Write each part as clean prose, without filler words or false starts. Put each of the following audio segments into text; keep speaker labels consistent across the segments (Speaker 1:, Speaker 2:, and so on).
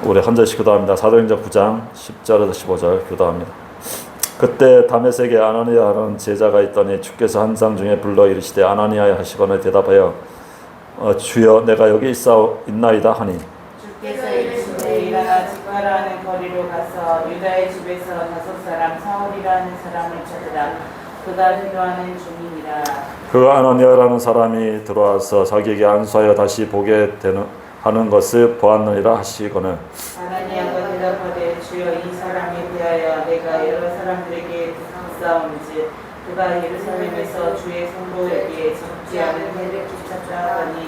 Speaker 1: 우리 한 절씩 기도합니다. 사도행전 9장 10절에서 15절 기도합니다. 그때 다메섹에 아나니아라는 제자가 있더니 주께서 한 상 중에 불러 이르시되 아나니아야 하시거늘 대답하여 주여 내가 여기 있나이다 하니
Speaker 2: 주께서 이르시되 일어나 직가라는 거리로 가서 유다의 집에서 5 사울이라는 사람을 찾으라. 그가 기도하는 중이니라.
Speaker 1: 그 아나니아라는 사람이 들어와서 자기에게 안수하여 다시 보게 하는 것을 보았느니라 하시거늘
Speaker 2: 아나니아가 대답하되 주여 이 사람에 대하여 내가 여러 사람들에게 싸우는지 그가 예루살렘에서 주의 성도에게 적지 않은 해를 쫓았다 하니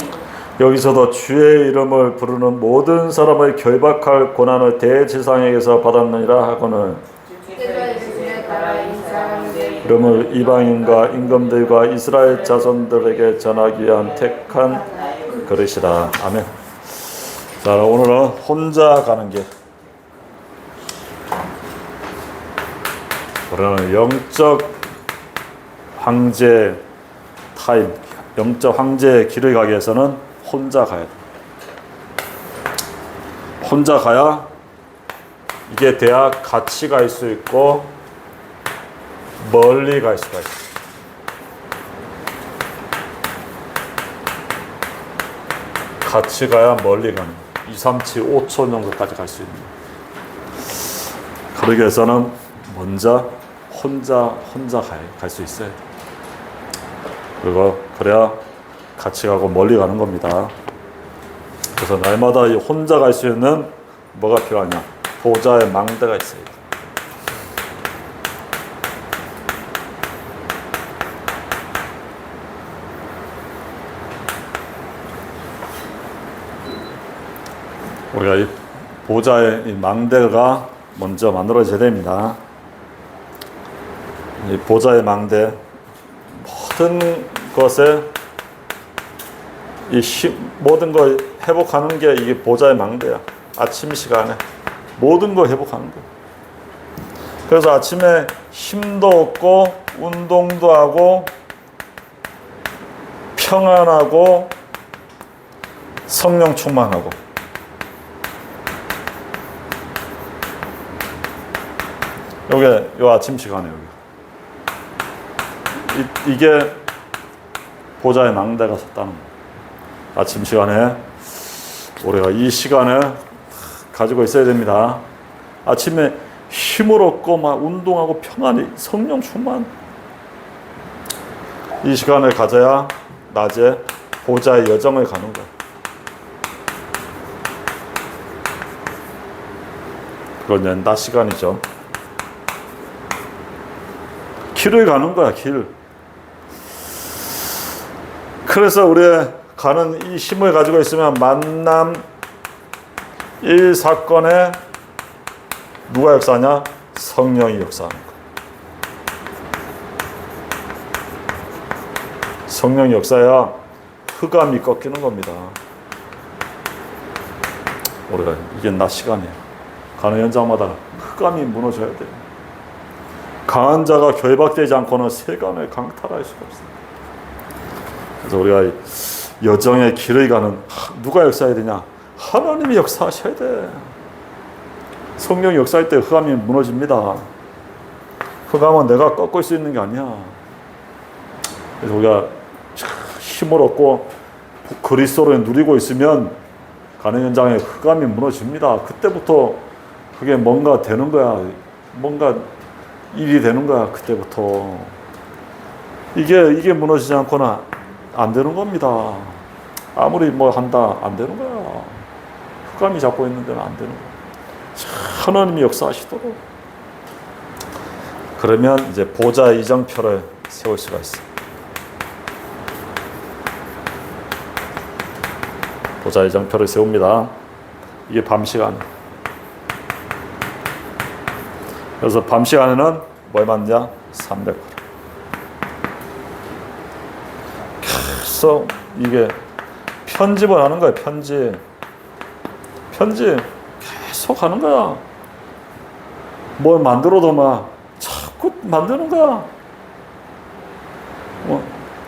Speaker 1: 여기서도 주의 이름을 부르는 모든 사람을 결박할 고난을 대제사장에게서 받았느니라 하거늘 이름을 이방인과 임금들과 이스라엘 자손들에게 전하기 위한 택한 그릇이라. 아멘. 자, 오늘은 혼자 가는 길. 우리는 영적 황제 타임, 영적 황제의 길을 가기 위해서는 혼자 가야 돼. 혼자 가야 이게 돼야 같이 갈 수 있고 멀리 갈 수가 있어. 같이 가야 멀리 가는 2, 3, 7, 5초 정도까지 갈 수 있는. 그러기 위해서는 먼저 혼자 갈 수 있어야 돼. 그리고 그래야 같이 가고 멀리 가는 겁니다. 그래서 날마다 이 혼자 갈 수 있는 뭐가 필요하냐? 보좌의 망대가 있어야 돼. 우리가 이 보좌의 이 망대가 먼저 만들어져야 됩니다. 이 보좌의 망대, 모든 걸 회복하는 게 이게 보좌의 망대야. 아침 시간에 모든 걸 회복하는 거. 그래서 아침에 힘도 없고 운동도 하고 평안하고 성령 충만하고. 요 아침 시간에 이게 보좌의 망대가 섰다는 거예요. 아침 시간에 우리가 이 시간을 가지고 있어야 됩니다. 아침에 힘을 얻고 막 운동하고 평안히 성령 충만. 이 시간을 가져야 낮에 보좌의 여정을 가는 거예요. 그건 낮 시간이죠. 길을 가는 거야, 길. 그래서 우리의 가는 이 힘을 가지고 있으면 만남 1사건에 누가 역사하냐? 성령이 역사하는 거야. 성령이 역사야 흑암이 꺾이는 겁니다. 우리가 이게 낮 시간이에요. 가는 현장마다 흑암이 무너져야 돼요. 강한 자가 결박되지 않고는 세간을 강탈할 수가 없어요. 그래서 우리가 여정의 길을 가는 누가 역사해야 되냐? 하나님이 역사하셔야 돼. 성령이 역사할 때 흑암이 무너집니다. 흑암은 내가 꺾을 수 있는 게 아니야. 그래서 우리가 힘을 얻고 그리스도를 누리고 있으면 가는 현장에 흑암이 무너집니다. 그때부터 그게 뭔가 되는 거야. 뭔가 일이 되는 거야. 그때부터 이게 무너지지 않거나 안 되는 겁니다. 아무리 뭐 한다 안 되는 거야. 흑암이 잡고 있는 데는 안 되는 거야. 하나님이 역사하시도록. 그러면 이제 보좌 이정표를 세울 수가 있어. 보좌 이정표를 세웁니다. 이게 밤 시간. 그래서 밤 시간에는 뭘 받냐? 300g. 계속 이게 편집을 하는 거야. 편집 계속 하는 거야. 뭘 만들어도 막 자꾸 만드는 거야.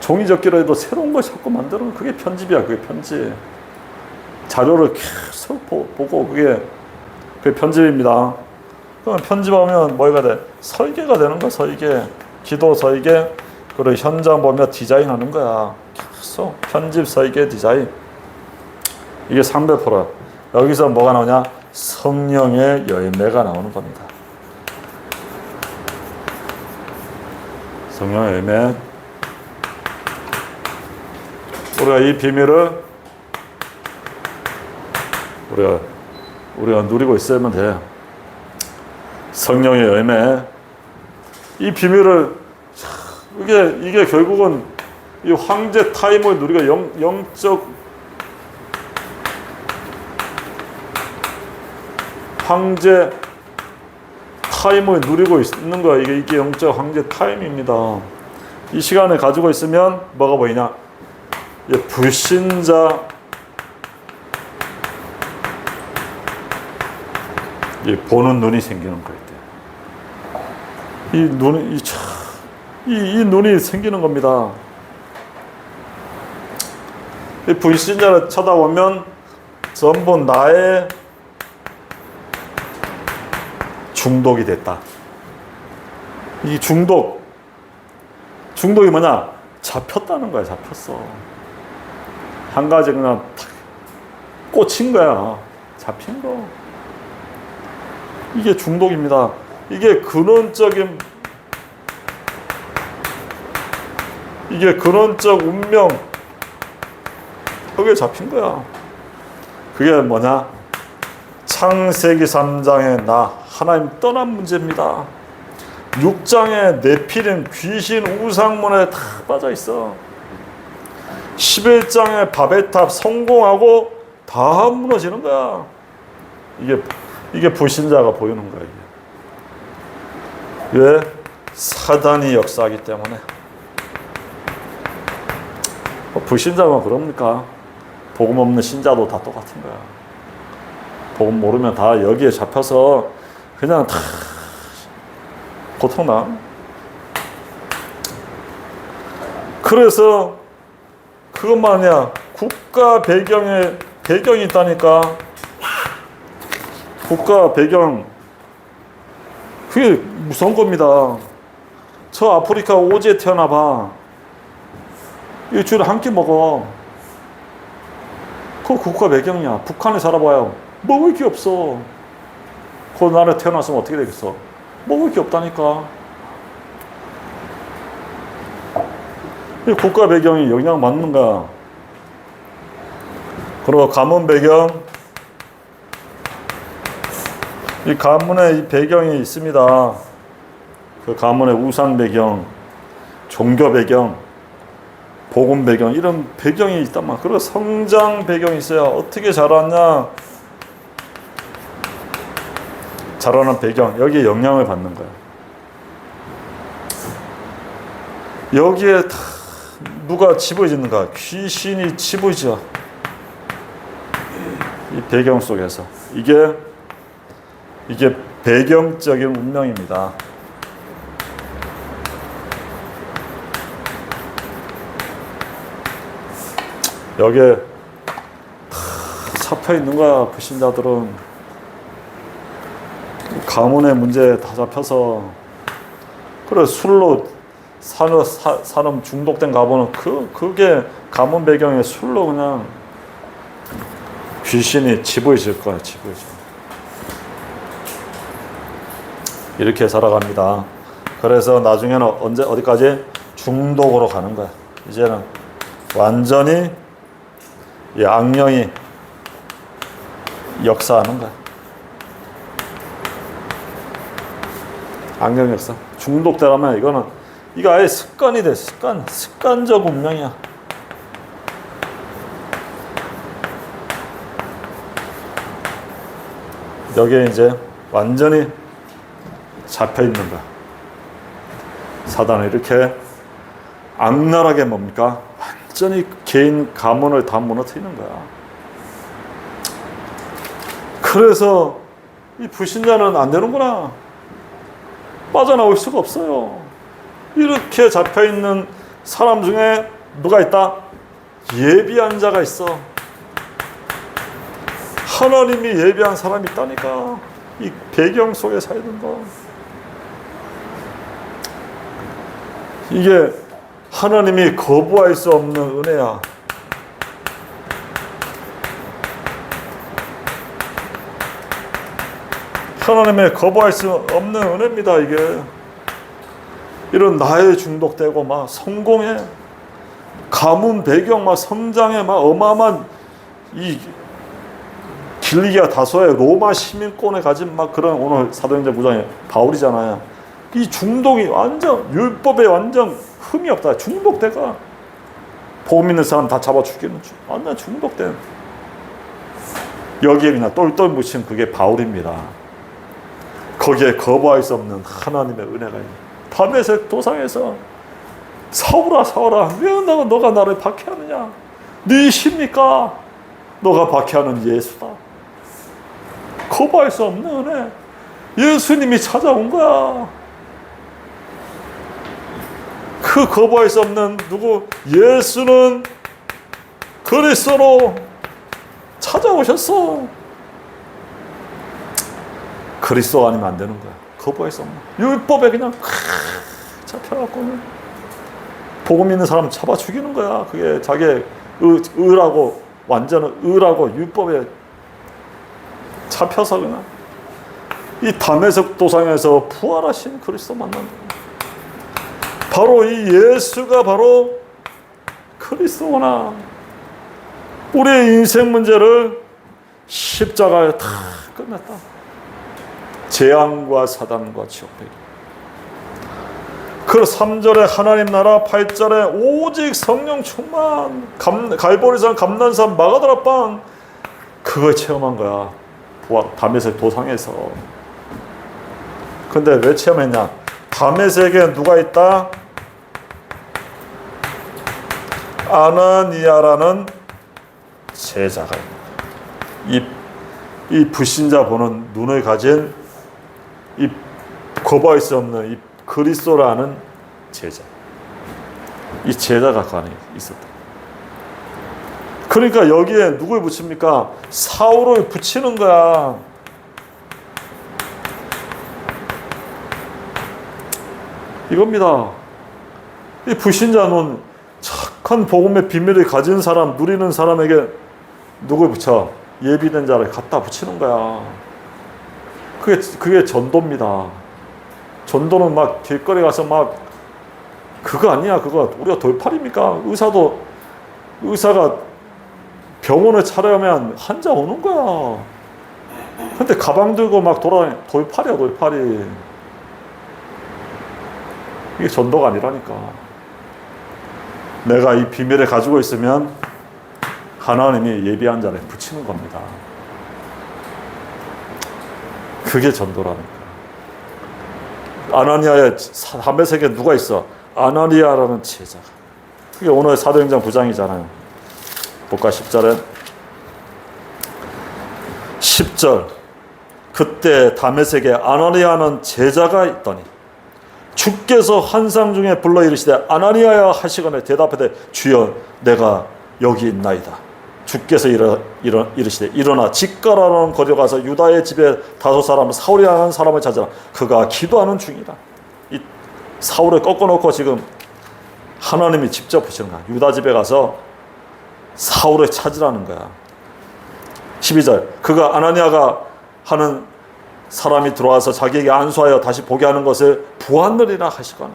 Speaker 1: 종이 접기로 해도 새로운 걸 자꾸 만드는 거야. 그게 편집이야. 그게 편집. 자료를 계속 보고 그게 그게 편집입니다. 그럼 편집하면 뭐가 돼? 설계가 되는 거야. 설계, 기도 설계, 그리고 현장 보며 디자인하는 거야. 계속 편집, 설계, 디자인. 이게 300%. 여기서 뭐가 나오냐? 성령의 열매가 나오는 겁니다. 성령의 열매. 우리가 이 비밀을 우리가 누리고 있으면 돼. 성령의 열매. 이 비밀을 이게 결국은 이 황제 타임을 누리고 영적 황제 타임을 누리고 있는 거야. 이게 영적 황제 타임입니다. 이 시간을 가지고 있으면 뭐가 보이냐? 불신자 보는 눈이 생기는 거예요. 이 눈이 생기는 겁니다. 이 불신자를 쳐다보면 전부 나의 중독이 됐다. 이 중독이 뭐냐? 잡혔다는 거야. 잡혔어. 한 가지 그냥 꽂힌 거야. 잡힌 거. 이게 중독입니다. 이게 근원적 운명. 거기에 잡힌 거야. 그게 뭐냐? 창세기 3장의 나 하나님 떠난 문제입니다. 6장의 네피림 귀신 우상문에 다 빠져 있어. 11장의 바벨탑 성공하고 다 무너지는 거야. 이게 불신자가 보이는 거야. 이게. 왜? 사단이 역사하기 때문에. 불신자만 그럽니까? 복음 없는 신자도 다 똑같은 거야. 복음 모르면 다 여기에 잡혀서 그냥 다 고통나. 그래서 그것만 아니야. 국가 배경이 있다니까. 국가 배경. 그게 무서운 겁니다. 저 아프리카 오지에 태어나봐. 일주일에 한 끼 먹어. 그거 국가 배경이야. 북한에 살아봐요. 먹을 게 없어. 그 나라에 태어났으면 어떻게 되겠어? 먹을 게 없다니까. 이 국가 배경이 영향 받는가? 그리고 가문 배경. 이 가문에 이 배경이 있습니다. 그 가문의 우상 배경, 종교 배경, 복음 배경, 이런 배경이 있단 말이야. 그리고 성장 배경이 있어요. 어떻게 자랐냐? 자라는 배경, 여기에 영향을 받는 거야. 여기에 다 누가 집어지는가? 귀신이 집어져. 이 배경 속에서. 이게 배경적인 운명입니다. 여기에 다 잡혀 있는 거야. 불신자들은 가문의 문제에 다 잡혀서. 그래, 술로 사람 중독된 가문은 그게 가문 배경에 술로 그냥 귀신이 집어질 거야. 집어져. 이렇게 살아갑니다. 그래서 나중에는 어디까지? 중독으로 가는 거야. 이제는 완전히 이 악령이 역사하는 거야. 악령 역사. 중독되려면 이거 아예 습관이 돼. 습관적 운명이야. 여기에 이제 완전히 잡혀 있는 거야. 사단은 이렇게 악랄하게 뭡니까? 완전히 개인 가문을 다 무너뜨리는 거야. 그래서 이 불신자는 안 되는구나. 빠져나올 수가 없어요. 이렇게 잡혀 있는 사람 중에 누가 있다? 예비한 자가 있어. 하나님이 예비한 사람이 있다니까. 이 배경 속에 살야 된다. 이게 하나님이 거부할 수 없는 은혜야. 하나님의 거부할 수 없는 은혜입니다. 이게 이런 나에 중독되고 막 성공에 가문 배경 막 성장에 막 어마어마한 이 길리기아 다소의 로마 시민권에 가진 막 그런 오늘 사도행전 9장에 바울이잖아요. 이 중독이 완전 율법에 완전 흠이 없다. 중독돼가 복음 있는 사람 다 잡아 죽이는 완전 중독된 여기에 그냥 똘똘 묻힌 그게 바울입니다. 거기에 거부할 수 없는 하나님의 은혜가 있는 다메섹 도상에서 사울아 사울아 왜 너가 나를 박해하느냐 네 십니까 너가 박해하는 예수다. 거부할 수 없는 은혜. 예수님이 찾아온 거야. 그 거부할 수 없는 누구 예수는 그리스도로 찾아오셨어. 그리스도 아니면 안 되는 거야. 거부할 수 없는 율법에 그냥 잡혀갖고 복음 있는 사람 잡아 죽이는 거야. 그게 자기의 의라고 완전 의라고 율법에 잡혀서 그냥 이 다메섹 도상에서 부활하신 그리스도 만난다. 바로 이 예수가 바로 그리스도구나. 우리의 인생 문제를 십자가에 다 끝냈다. 재앙과 사단과 지옥배기. 그 3절에 하나님 나라, 8절에 오직 성령 충만, 갈보리산, 감난산, 마가다라 빵, 그걸 체험한 거야. 다메섹 도상에서. 근데 왜 체험했냐? 다메섹에 누가 있다? 아나니아라는 제자가 있다. 이 불신자 보는 눈을 가진 이 거부할 수 없는 이 그리스도라는 제자. 이 제자가 그 안에 있었다. 그러니까 여기에 누굴 붙입니까? 사울을 붙이는 거야. 이겁니다. 이 불신자는 착한 복음의 비밀을 가진 사람, 누리는 사람에게 누굴 붙여? 예비된 자를 갖다 붙이는 거야. 그게 전도입니다. 전도는 막 길거리 가서 막 그거 아니야. 그거 우리가 돌팔입니까? 의사가 병원을 차려면 환자 오는 거야. 근데 가방 들고 막 돌아다니 돌팔이야, 돌팔이. 이게 전도가 아니라니까. 내가 이 비밀을 가지고 있으면 하나님이 예비한 자를 붙이는 겁니다. 그게 전도라니까. 아나니아의 다메섹에 누가 있어? 아나니아라는 제자가. 그게 오늘 사도행전 9장이잖아요. 볼까? 10절. 그때 다메섹에 아나니아는 제자가 있더니 주께서 환상 중에 불러 이르시되 아나니아야 하시거늘 대답하되 주여 내가 여기 있나이다. 주께서 이르시되 일어나 직가라는 거리 가서 유다의 집에 다섯 사람 사울이라는 사람을 찾으라. 그가 기도하는 중이다. 이 사울을 꺾어놓고 지금 하나님이 직접 보시는 거야. 유다 집에 가서 사울을 찾으라는 거야. 12절. 그가 아나니아가 하는 사람이 들어와서 자기에게 안수하여 다시 보게 하는 것을 보았느니라 하시거늘.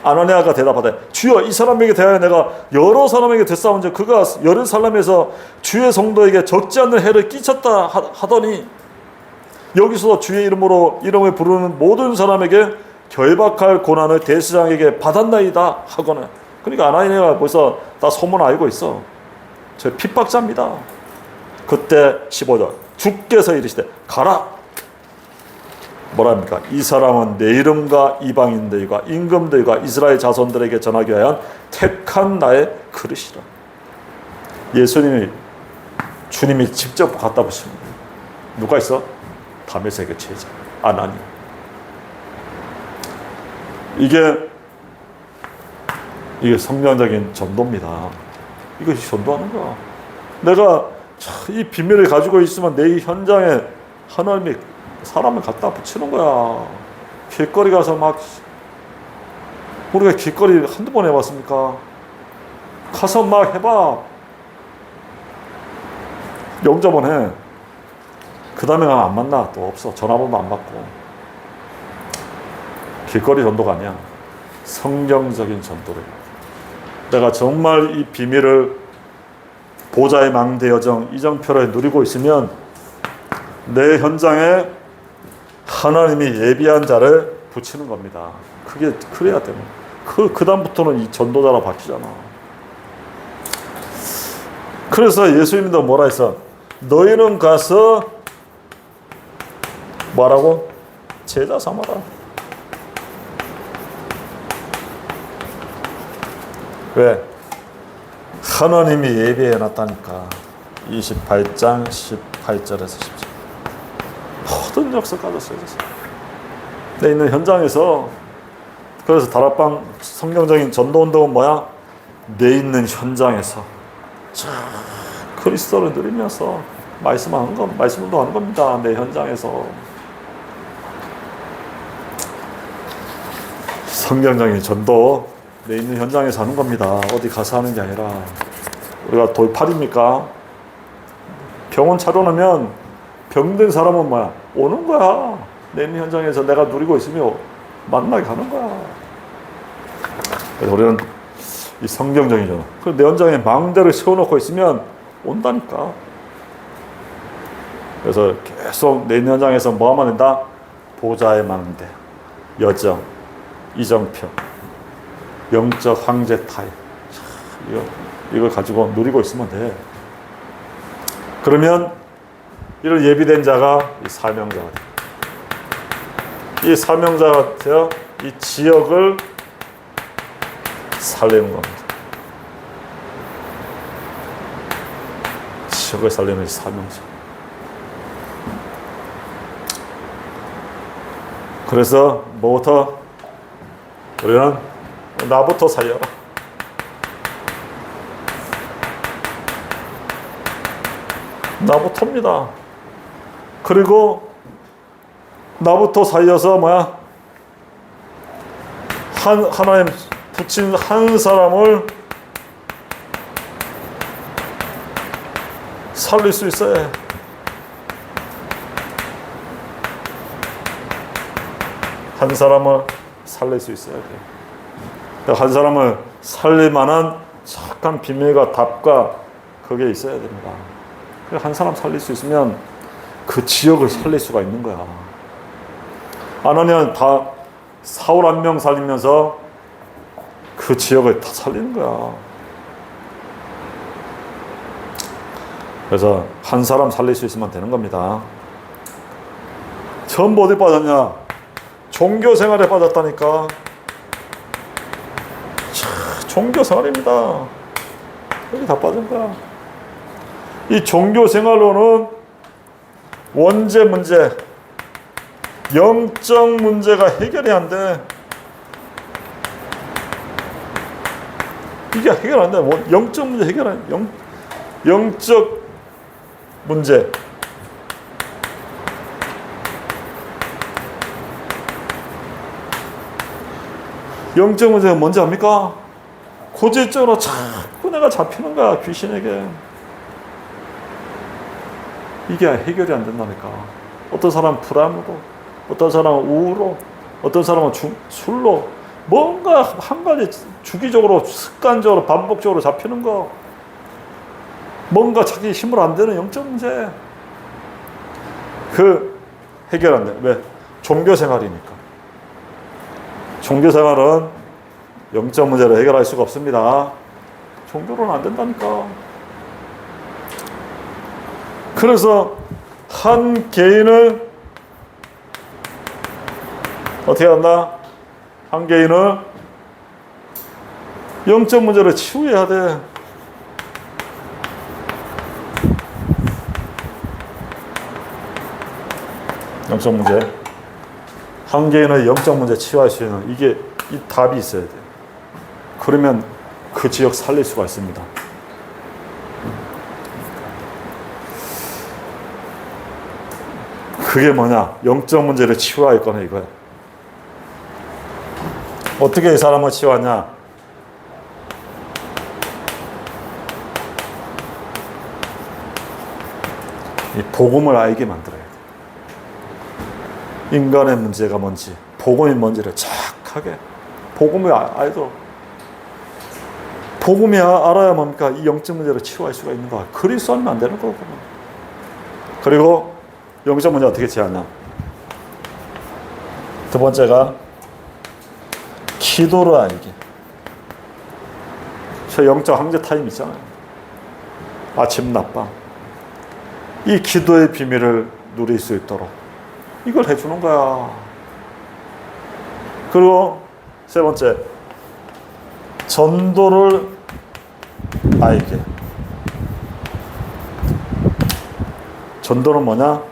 Speaker 1: 아나니아가 대답하되 주여 이 사람에게 대하여 내가 여러 사람에게 됐사온즉 그가 예루살렘에서 주의 성도에게 적지 않는 해를 끼쳤다 하더니 여기서 주의 이름을 부르는 모든 사람에게 결박할 고난을 대제사장에게 받았나이다 하거늘. 그러니까 아나니아가 벌써 다 소문 알고 있어. 저 핍박자입니다. 그때 15절. 주께서 이르시되 가라. 뭐랍니까? 이 사람은 내 이름과 이방인들과 임금들과 이스라엘 자손들에게 전하기 위한 택한 나의 그릇이라. 주님이 직접 갖다 붙입니다. 누가 있어? 다메섹의 제자 아나니아. 이게 성경적인 전도입니다. 이것이 전도하는 거야. 내가 이 비밀을 가지고 있으면 내 현장에 하나님이 사람을 갖다 붙이는 거야. 길거리 가서 막, 우리가 길거리 한두 번 해봤습니까? 가서 막 해봐. 영접은 해. 그 다음에 안 만나. 또 없어. 전화번호 안 받고. 길거리 전도가 아니야. 성경적인 전도를. 내가 정말 이 비밀을 보좌의 망대 여정 이정표를 누리고 있으면 내 현장에 하나님이 예비한 자를 붙이는 겁니다. 그게 그래야 되는. 그 다음부터는 이 전도자로 바뀌잖아. 그래서 예수님도 뭐라 했어? 너희는 가서 뭐라고? 제자 삼아라. 왜? 하나님이 예비해 놨다니까. 28장 18절에서 10절. 모든 역사까지 써있어. 내 있는 현장에서. 그래서 다락방 성경적인 전도운동은 뭐야? 내 있는 현장에서 그리스도를 누리면서 말씀도 하는 겁니다. 내 현장에서. 성경적인 전도 내 있는 현장에서 하는 겁니다. 어디 가서 하는 게 아니라. 우리가 돌팔입니까? 병원 차려놓으면 병든 사람은 뭐야? 오는 거야. 내 있는 현장에서 내가 누리고 있으면 만나게 가는 거야. 그래서 우리는 이 성경적이죠. 내 현장에 망대를 세워놓고 있으면 온다니까. 그래서 계속 내 있는 현장에서 뭐 하면 된다? 보좌의 망대, 여정, 이정표, 영적 황제 타임. 이걸 가지고 누리고 있으면 돼. 그러면 이런 예비된 자가 이 사명자가 돼. 이 사명자가 되어 이 지역을 살리는 겁니다. 지역을 살리는 사명자. 그래서 뭐부터? 우리는 나부터 살려라. 나부터입니다. 그리고 나부터 살려서 뭐야? 하나님 붙인 한 사람을 살릴 수 있어야 해. 한 사람을 살릴 수 있어야 돼. 한 사람을 살릴 만한 착한 비밀과 답과 그게 있어야 됩니다. 한 사람 살릴 수 있으면 그 지역을 살릴 수가 있는 거야. 아나니아는 다 사울 한 명 살리면서 그 지역을 다 살리는 거야. 그래서 한 사람 살릴 수 있으면 되는 겁니다. 전부 어디 빠졌냐? 종교 생활에 빠졌다니까. 종교 생활입니다. 여기 다 빠진 거야. 이 종교 생활로는 원죄 문제, 영적 문제가 해결이 안 돼. 이게 해결 안 돼. 영적 문제 해결 안 돼. 영적 문제. 영적 문제가 뭔지 압니까? 고질적으로 자꾸 내가 잡히는 거야, 귀신에게. 이게 해결이 안 된다니까. 어떤 사람은 불안으로, 어떤 사람은 우울로, 어떤 사람은 술로, 뭔가 한 가지 주기적으로, 습관적으로, 반복적으로 잡히는 거. 뭔가 자기 힘으로 안 되는 영적 문제. 그 해결 안 돼. 왜? 종교 생활이니까. 종교 생활은 영적 문제를 해결할 수가 없습니다. 종교로는 안 된다니까. 그래서 한 개인을 어떻게 한다? 한 개인을 영적 문제를 치유해야 돼. 영적 문제. 한 개인의 영적 문제 치유할 수 있는 이게 이 답이 있어야 돼. 그러면 그 지역 살릴 수가 있습니다. 그게 뭐냐? 영적 문제를 치유하였거나 이거야. 어떻게 이 사람을 치유하냐? 이 복음을 알게 만들어야 돼. 인간의 문제가 뭔지, 복음이 뭔지를 정확하게 복음을 알도록. 복음이 알아야 뭡니까? 이 영적 문제를 치유할 수가 있는 거야. 그리스도 알면 안 되는 거거든. 그리고 영적 문제 어떻게 치유하냐? 두 번째가 기도를 알게. 저 영적 황제 타임 있잖아요. 아침 낮밤. 이 기도의 비밀을 누릴 수 있도록 이걸 해주는 거야. 그리고 세 번째, 전도를 알게. 전도는 뭐냐?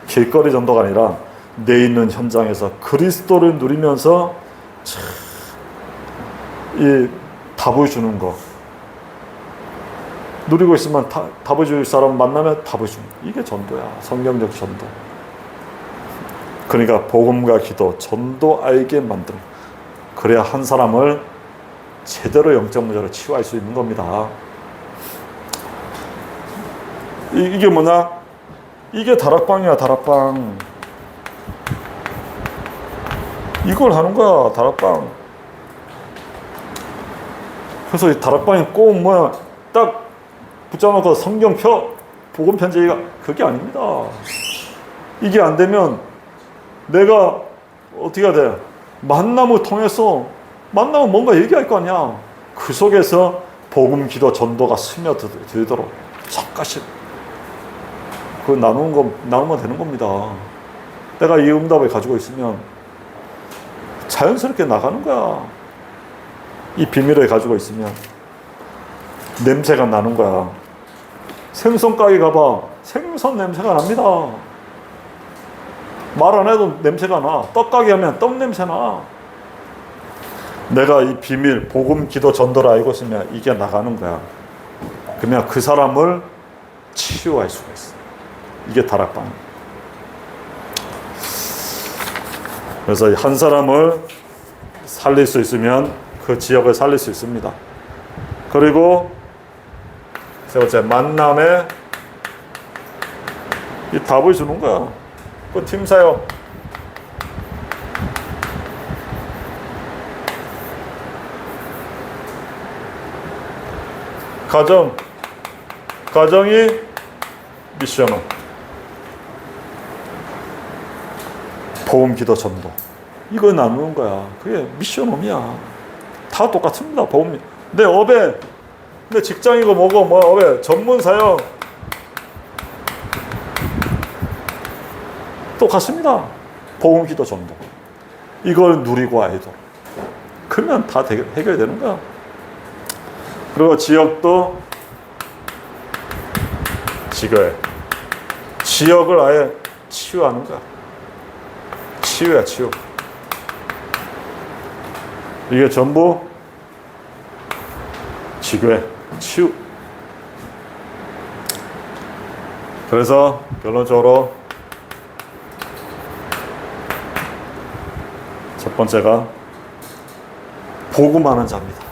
Speaker 1: 길거리 전도가 아니라 내 있는 현장에서 그리스도를 누리면서 이 답을 주는 거. 누리고 있으면 답을 줄 사람 만나면 답을 주는 거. 이게 전도야. 성경적 전도. 그러니까 복음과 기도, 전도 알게 만드는 거. 그래야 한 사람을 제대로 영적 문제로 치유할 수 있는 겁니다. 이게 뭐냐? 이게 다락방이야, 다락방. 이걸 하는 거야, 다락방. 그래서 이 다락방이 꼭 뭐야, 딱 붙여놓고 성경 펴, 복음 편지가 그게 아닙니다. 이게 안 되면 내가 어떻게 해야 돼? 만남을 통해서 만나면 뭔가 얘기할 거 아니야. 그 속에서 복음, 기도, 전도가 스며들도록 잠깐씩 그 나누면 되는 겁니다. 내가 이 응답을 가지고 있으면 자연스럽게 나가는 거야. 이 비밀을 가지고 있으면 냄새가 나는 거야. 생선 가게 가봐. 생선 냄새가 납니다. 말 안 해도 냄새가 나. 떡 가게 하면 떡 냄새 나. 내가 이 비밀, 복음, 기도, 전도를 알고 있으면 이게 나가는 거야. 그러면 그 사람을 치유할 수가 있어. 이게 다락방. 그래서 한 사람을 살릴 수 있으면 그 지역을 살릴 수 있습니다. 그리고 세 번째, 만남에 이 답을 주는 거야. 그 팀 사역. 가정이 미션은 복음, 기도, 전도. 이거 나누는 거야. 그게 미션홈이야. 다 똑같습니다. 복음. 내 업에, 내 직장이고 뭐고 뭐 업에 전문 사역 똑같습니다. 복음, 기도, 전도. 이걸 누리고 알도록. 그러면 다 해결되는 거야. 그리고 지역도 지역을 아예 치유하는 거야. 치유야, 치유. 이게 전부 지교회, 치유. 그래서 결론적으로 첫 번째가 복음하는 자입니다.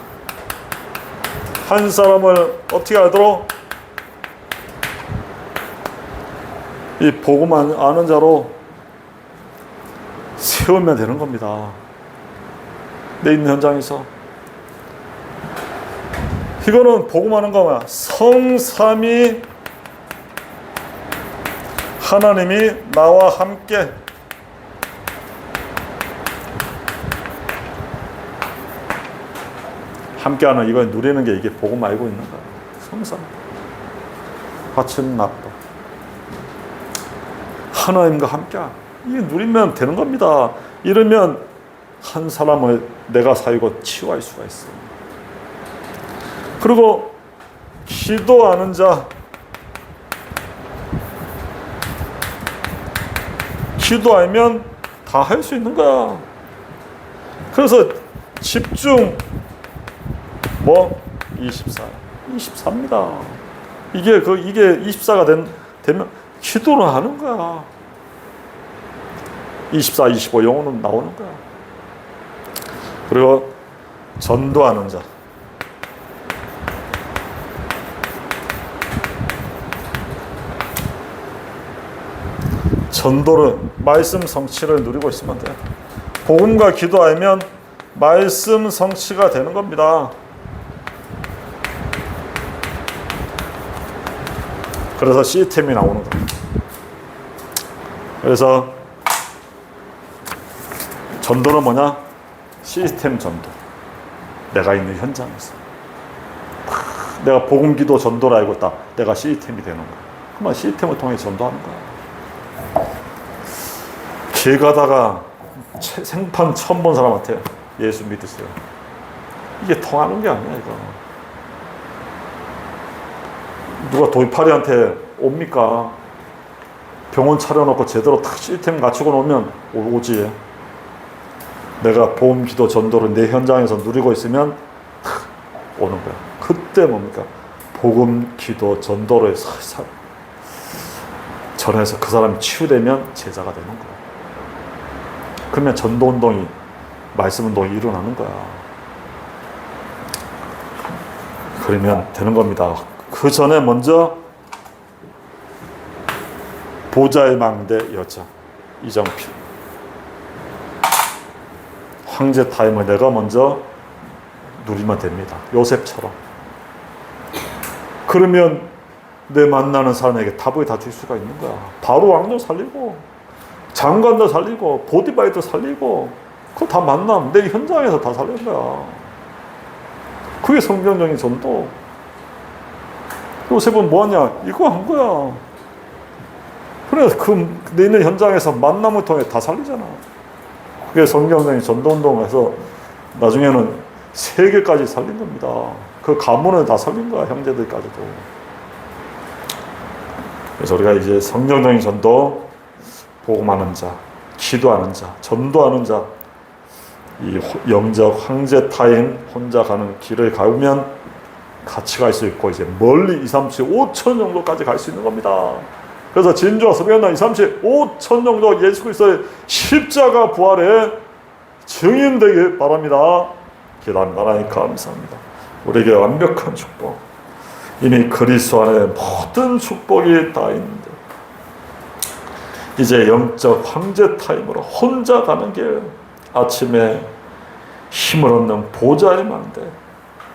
Speaker 1: 한 사람을 어떻게 하도록 이 복음 아는 자로 세우면 되는 겁니다. 내 있는 현장에서. 이거는 복음하는 거 뭐야? 성삼위 하나님이 나와 함께 함께하는 이걸 누리는 게 이게 복음 알고 있는 거야. 성삼. 아침 낮밤 하나님과 함께 이게 누리면 되는 겁니다. 이러면 한 사람을 내가 살고 치유할 수가 있어. 그리고 기도하는 자, 기도하면 다 할 수 있는 거야. 그래서 집중 24입니다. 이게 24가 되면 기도를 하는 거야. 24, 25 영혼은 나오는 거야. 그리고 전도하는 자. 전도는 말씀 성취를 누리고 있으면 돼. 복음과 기도하면 말씀 성취가 되는 겁니다. 그래서 시스템이 나오는 거예요. 그래서 전도는 뭐냐? 시스템 전도. 내가 있는 현장에서. 내가 복음, 기도, 전도를 알고 있다. 내가 시스템이 되는 거야. 그러면 시스템을 통해 전도하는 거야. 길 가다가 생판 처음 본 사람한테 예수 믿으세요. 이게 통하는 게 아니야, 이거. 누가 돌팔이한테 옵니까? 병원 차려놓고 제대로 탁 시스템 갖추고 놓으면 오지. 내가 복음, 기도, 전도를 내 현장에서 누리고 있으면 탁 오는 거야. 그때 뭡니까? 복음, 기도, 전도를 살살 전해서 그 사람이 치유되면 제자가 되는 거야. 그러면 전도운동이, 말씀운동이 일어나는 거야. 그러면 되는 겁니다. 그 전에 먼저 보좌의 망대 여자 이정필, 황제 타임을 내가 먼저 누리면 됩니다. 요셉처럼. 그러면 내 만나는 사람에게 답을 다 줄 수가 있는 거야. 바로 왕도 살리고 장관도 살리고 보디바이도 살리고 그거 다 만남 내 현장에서 다 살린 거야. 그게 성경적인 전도. 요셉은 뭐하냐? 이거 한 거야. 그래서 내 있는 현장에서 만남을 통해 다 살리잖아. 그게 성경적인 전도운동에서 나중에는 세계까지 살린 겁니다. 그 가문을 다 살린 거야, 형제들까지도. 그래서 우리가 이제 성경적인 전도, 복음하는 자, 기도하는 자, 전도하는 자, 이 영적 황제 타임 혼자 가는 길을 가면 같이 갈 수 있고, 이제 멀리 2, 3, 7, 5천 정도까지 갈 수 있는 겁니다. 그래서 진주와 서변나 2, 3, 7, 5천 정도 예수 그리스도의 십자가 부활에 증인되길 바랍니다. 기도합니다. 하나님 감사합니다. 우리에게 완벽한 축복, 이미 그리스도 안에 모든 축복이 다 있는데 이제 영적 황제 타임으로 혼자 가는 길, 아침에 힘을 얻는 보좌의 망대,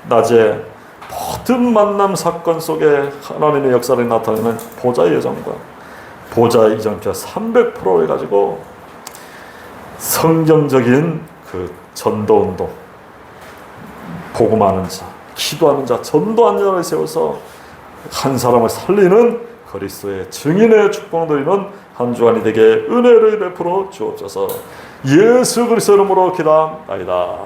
Speaker 1: 낮에 모든 만남 사건 속에 하나님의 역사를 나타내는 보좌의 여정과 보좌의 이정표 300%를 가지고 성경적인 그 전도운동, 복음하는 자, 기도하는 자, 전도하는 자를 세워서 한 사람을 살리는 그리스도의 증인의 축복 드리는 한 주간이 되게 은혜를 베풀어 주옵소서. 예수 그리스도 이름으로 기도합니다.